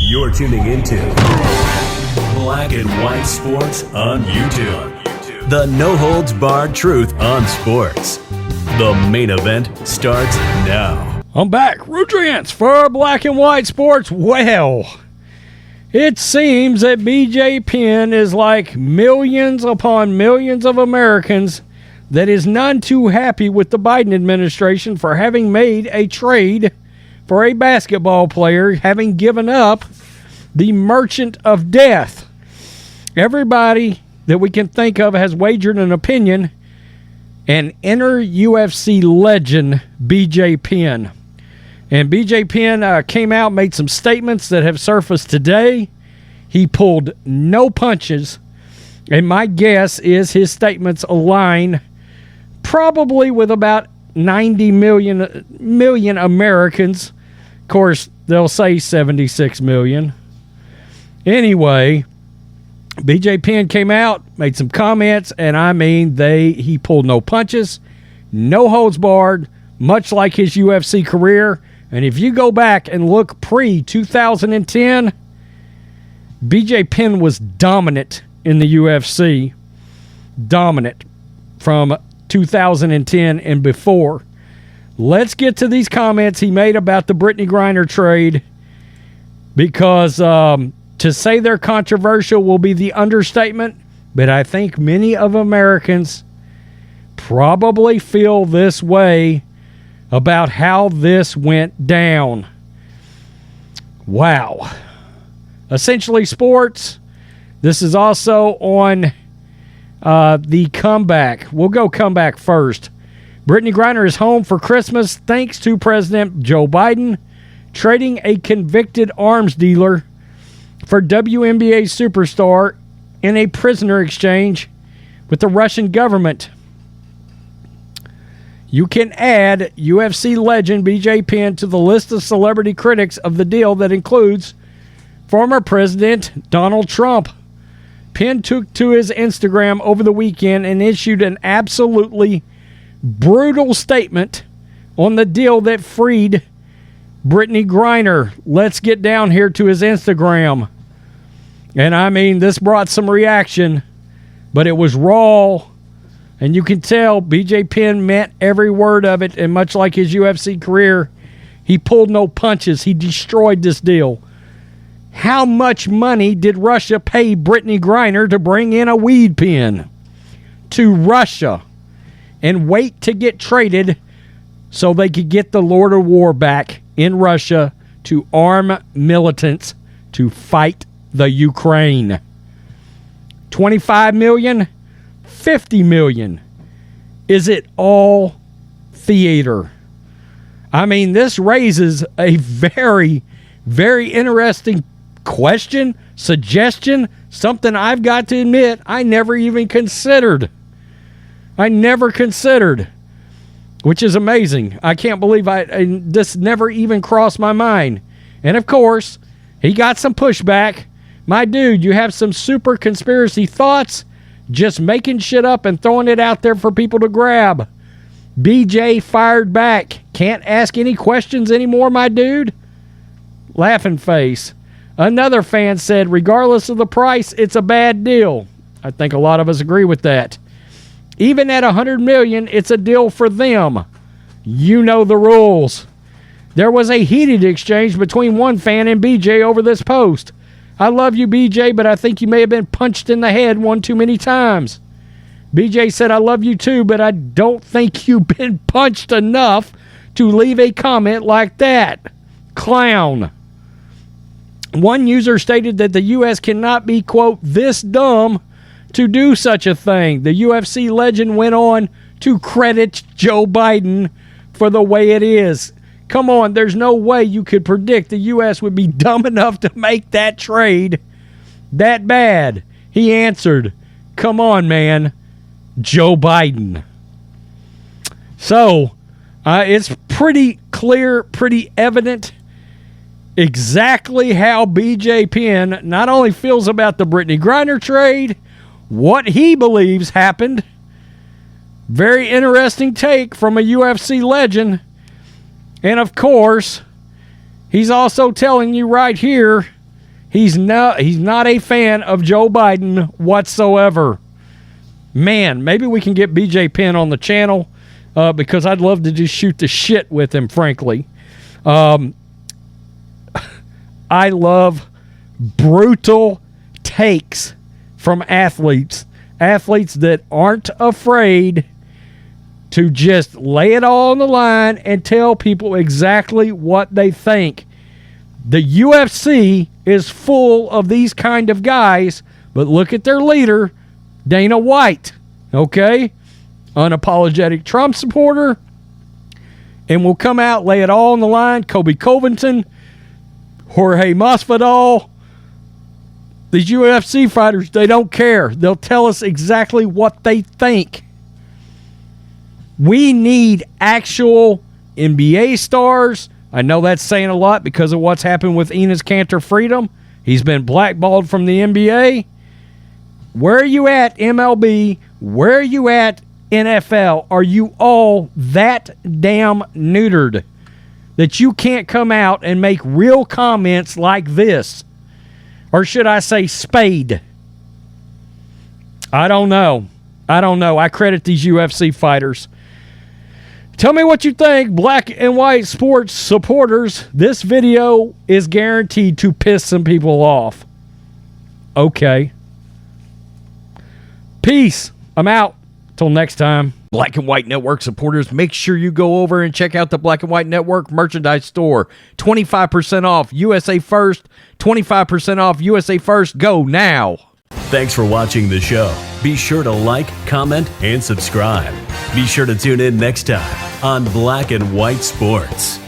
You're tuning into Black and White Sports on YouTube. The no-holds-barred truth on sports. The main event starts now. I'm back. Nutrients for Black and White Sports. Well, it seems that BJ Penn is like millions upon millions of Americans that is none too happy with the Biden administration for having made a trade for a basketball player, having given up the merchant of death. Everybody that we can think of has wagered an opinion, and enter UFC legend BJ Penn. And BJ Penn came out, made some statements that have surfaced today. He pulled no punches, and my guess is his statements align probably with about 90 million Americans. Of course, they'll say 76 million. Anyway, BJ Penn came out, made some comments, and I mean, he pulled no punches, no holds barred, much like his UFC career. And if you go back and look pre-2010, BJ Penn was dominant in the UFC. Dominant from 2010 and before. Let's get to these comments he made about the Brittney Griner trade, because to say they're controversial will be the understatement, but I think many of Americans probably feel this way about how this went down. Wow. Essentially Sports. This is also on the comeback. We'll go comeback first. Brittney Griner is home for Christmas thanks to President Joe Biden trading a convicted arms dealer for WNBA superstar in a prisoner exchange with the Russian government. You can add UFC legend BJ Penn to the list of celebrity critics of the deal that includes former President Donald Trump. Penn took to his Instagram over the weekend and issued an absolutely brutal statement on the deal that freed Brittney Griner. Let's get down here to his Instagram. And I mean, this brought some reaction, but it was raw. And you can tell BJ Penn meant every word of it. And much like his UFC career, he pulled no punches. He destroyed this deal. How much money did Russia pay Brittney Griner to bring in a weed pen to Russia and wait to get traded so they could get the Lord of War back in Russia to arm militants to fight the Ukraine? 25 million? 50 million? Is it all theater? I mean, this raises a very, very interesting question, suggestion, something I've got to admit I never even considered. Which is amazing. I can't believe this never even crossed my mind. And of course, he got some pushback. My dude, you have some super conspiracy thoughts, just making shit up and throwing it out there for people to grab. BJ fired back. Can't ask any questions anymore, my dude? Laughing face. Another fan said, regardless of the price, it's a bad deal. I think a lot of us agree with that. Even at $100 million, it's a deal for them. You know the rules. There was a heated exchange between one fan and BJ over this post. I love you, BJ, but I think you may have been punched in the head one too many times. BJ said, I love you too, but I don't think you've been punched enough to leave a comment like that. Clown. One user stated that the U.S. cannot be, quote, this dumb to do such a thing. The UFC legend went on to credit Joe Biden for the way it is. Come on, there's no way you could predict the U.S. would be dumb enough to make that trade that bad. He answered, come on, man, Joe Biden. So, it's pretty clear, pretty evident exactly how BJ Penn not only feels about the Brittney Griner trade, what he believes happened. Very interesting take from a UFC legend. And of course, he's also telling you right here He's not a fan of Joe Biden whatsoever. Man, maybe we can get BJ Penn on the channel because I'd love to just shoot the shit with him, frankly. I love brutal takes from athletes that aren't afraid to just lay it all on the line and tell people exactly what they think. The UFC is full of these kind of guys, but look at their leader, Dana White, okay? Unapologetic Trump supporter, and will come out, lay it all on the line. Kobe Covington, Jorge Masvidal, these UFC fighters, they don't care. They'll tell us exactly what they think. We need actual NBA stars. I know that's saying a lot because of what's happened with Enes Kanter Freedom. He's been blackballed from the NBA. Where are you at, MLB? Where are you at, NFL? Are you all that damn neutered that you can't come out and make real comments like this? Or should I say spade? I don't know. I credit these UFC fighters. Tell me what you think, black and white sports supporters. This video is guaranteed to piss some people off. Okay. Peace. I'm out. Till next time. Black and White Network supporters, make sure you go over and check out the Black and White Network merchandise store. 25% off USA First. 25% off USA First. Go now. Thanks for watching the show. Be sure to like, comment, and subscribe. Be sure to tune in next time on Black and White Sports.